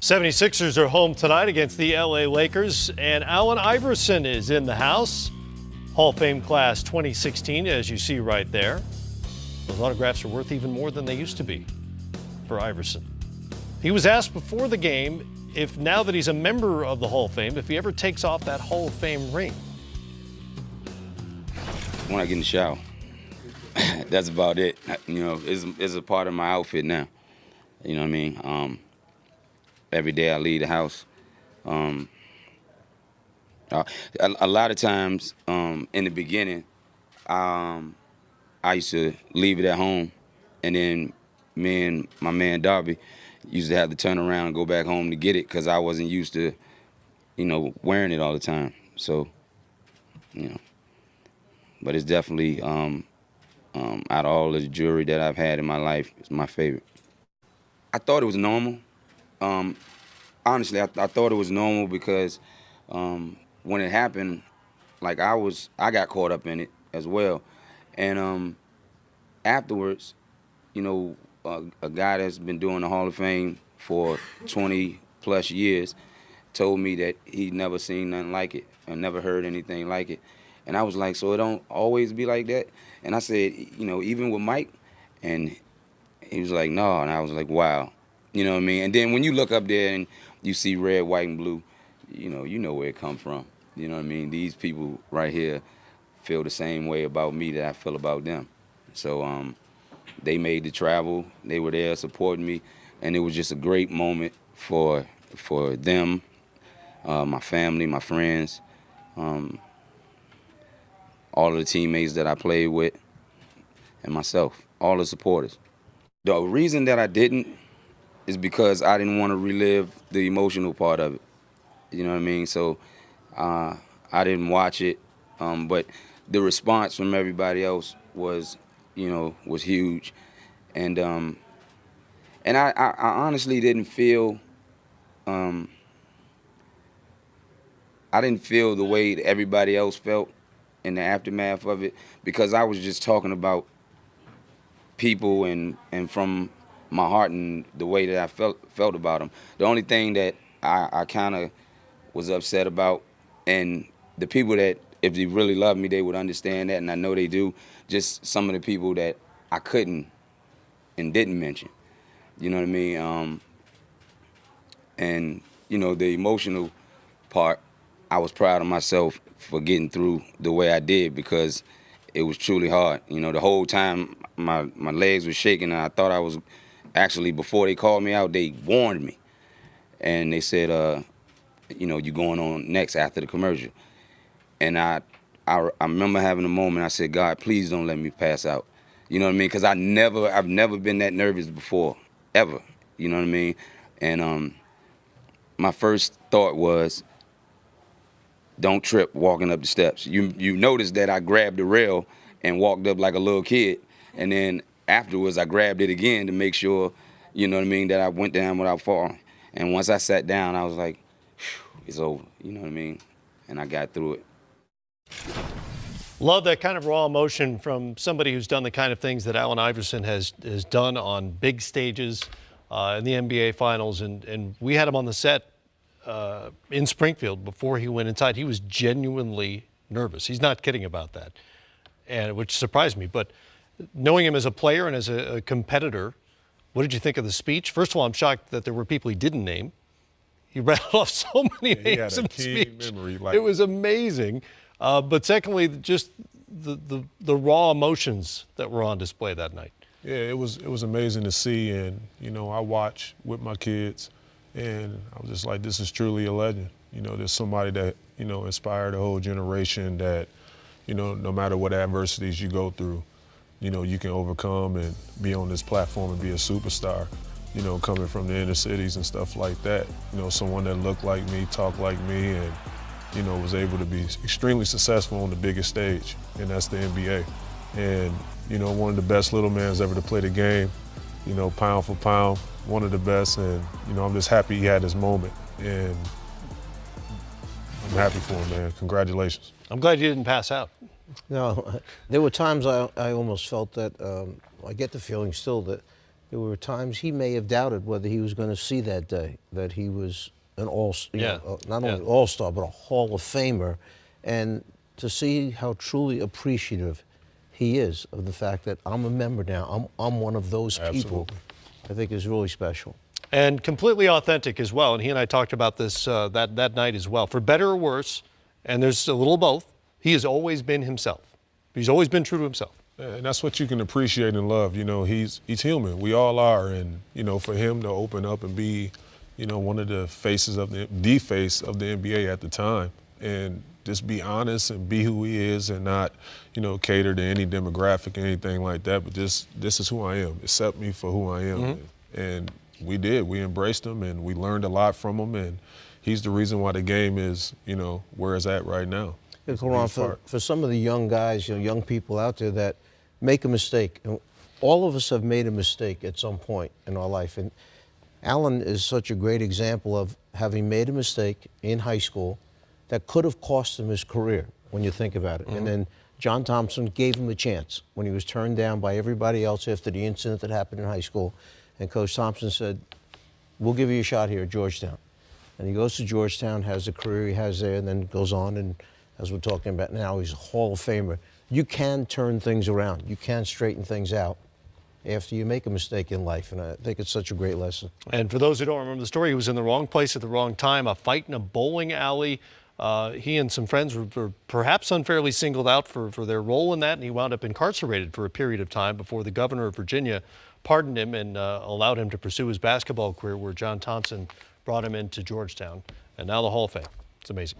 76ers are home tonight against the LA Lakers, and Allen Iverson is in the house. Hall of Fame class 2016, as you see right there. Those autographs are worth even more than they used to be for Iverson. He was asked before the game if, now that he's a member of the Hall of Fame, if he ever takes off that Hall of Fame ring. When I get in the shower, that's about it. You know, it's a part of my outfit now. You know what I mean? Every day I leave the house. A lot of times in the beginning, I used to leave it at home, and then me and my man Darby used to have to turn around and go back home to get it because I wasn't used to, you know, wearing it all the time. So, you know, but it's definitely out of all of the jewelry that I've had in my life, it's my favorite. I thought it was normal. Honestly, I thought it was normal because when it happened, like I got caught up in it as well. And afterwards, you know, a guy that's been doing the Hall of Fame for 20 plus years told me that he'd never seen nothing like it and never heard anything like it. And I was like, so it don't always be like that? And I said, you know, even with Mike? And he was like, no. And I was like, wow. You know what I mean? And then when you look up there and you see red, white, and blue, you know where it come from. You know what I mean? These people right here feel the same way about me that I feel about them. So they made the travel. They were there supporting me, and it was just a great moment for them, my family, my friends, all of the teammates that I played with, and myself, all the supporters. The reason that I didn't is because I didn't want to relive the emotional part of it. You know what I mean? So I didn't watch it, but the response from everybody else was, you know, was huge, and I honestly didn't feel, I didn't feel the way that everybody else felt in the aftermath of it, because I was just talking about people and from my heart and the way that I felt about them. The only thing that I kind of was upset about, and the people that, if they really love me, they would understand that, and I know they do, just some of the people that I couldn't and didn't mention. You know what I mean? And, you know, the emotional part, I was proud of myself for getting through the way I did, because it was truly hard. You know, the whole time my legs were shaking, and I thought I was, actually, before they called me out, they warned me. And they said, you know, you're going on next after the commercial. And I remember having a moment, I said, God, please don't let me pass out. You know what I mean? Because I've never been that nervous before, ever. You know what I mean? And my first thought was, don't trip walking up the steps. You notice that I grabbed the rail and walked up like a little kid. And then afterwards, I grabbed it again to make sure, you know what I mean, that I went down without falling. And once I sat down, I was like, it's over. You know what I mean? And I got through it. Love that kind of raw emotion from somebody who's done the kind of things that Allen Iverson has done on big stages in the NBA Finals. And we had him on the set in Springfield before he went inside. He was genuinely nervous. He's not kidding about that, and which surprised me. But knowing him as a player and as a competitor, what did you think of the speech? First of all, I'm shocked that there were people he didn't name. He rattled off so many names in the speech. Memory, it was amazing. But secondly, just the raw emotions that were on display that night. Yeah, it was amazing to see, and you know, I watch with my kids, and I was just like, this is truly a legend. You know, there's somebody that, you know, inspired a whole generation that, you know, no matter what adversities you go through, you know, you can overcome and be on this platform and be a superstar, you know, coming from the inner cities and stuff like that. You know, someone that looked like me, talked like me, and, you know, was able to be extremely successful on the biggest stage, and that's the NBA. And, you know, one of the best little mans ever to play the game, you know, pound for pound, one of the best, and, you know, I'm just happy he had his moment, and I'm happy for him, man. Congratulations. I'm glad you didn't pass out. No, there were times I almost felt that, I get the feeling still that there were times he may have doubted whether he was going to see that day, that he was an not only all-star, but a Hall of Famer. And to see how truly appreciative he is of the fact that I'm a member now, I'm one of those people, Absolutely. I think is really special. And completely authentic as well. And he and I talked about this that night as well. For better or worse, and there's a little of both, he has always been himself. He's always been true to himself. And that's what you can appreciate and love. You know, he's human. We all are. And, you know, for him to open up and be, you know, one of the faces of the face of the NBA at the time, and just be honest and be who he is and not, you know, cater to any demographic or anything like that. But this is who I am. Accept me for who I am. Mm-hmm. And we did. We embraced him and we learned a lot from him. And he's the reason why the game is, you know, where it's at right now. For some of the young guys, you know, young people out there that make a mistake, and all of us have made a mistake at some point in our life. And Alan is such a great example of having made a mistake in high school that could have cost him his career when you think about it. Mm-hmm. And then John Thompson gave him a chance when he was turned down by everybody else after the incident that happened in high school. And Coach Thompson said, we'll give you a shot here at Georgetown. And he goes to Georgetown, has the career he has there, and then goes on, and as we're talking about now, he's a Hall of Famer. You can turn things around. You can straighten things out after you make a mistake in life, and I think it's such a great lesson. And for those who don't remember the story, he was in the wrong place at the wrong time, a fight in a bowling alley. He and some friends were perhaps unfairly singled out for their role in that, and he wound up incarcerated for a period of time before the governor of Virginia pardoned him and allowed him to pursue his basketball career, where John Thompson brought him into Georgetown, and now the Hall of Fame. It's amazing.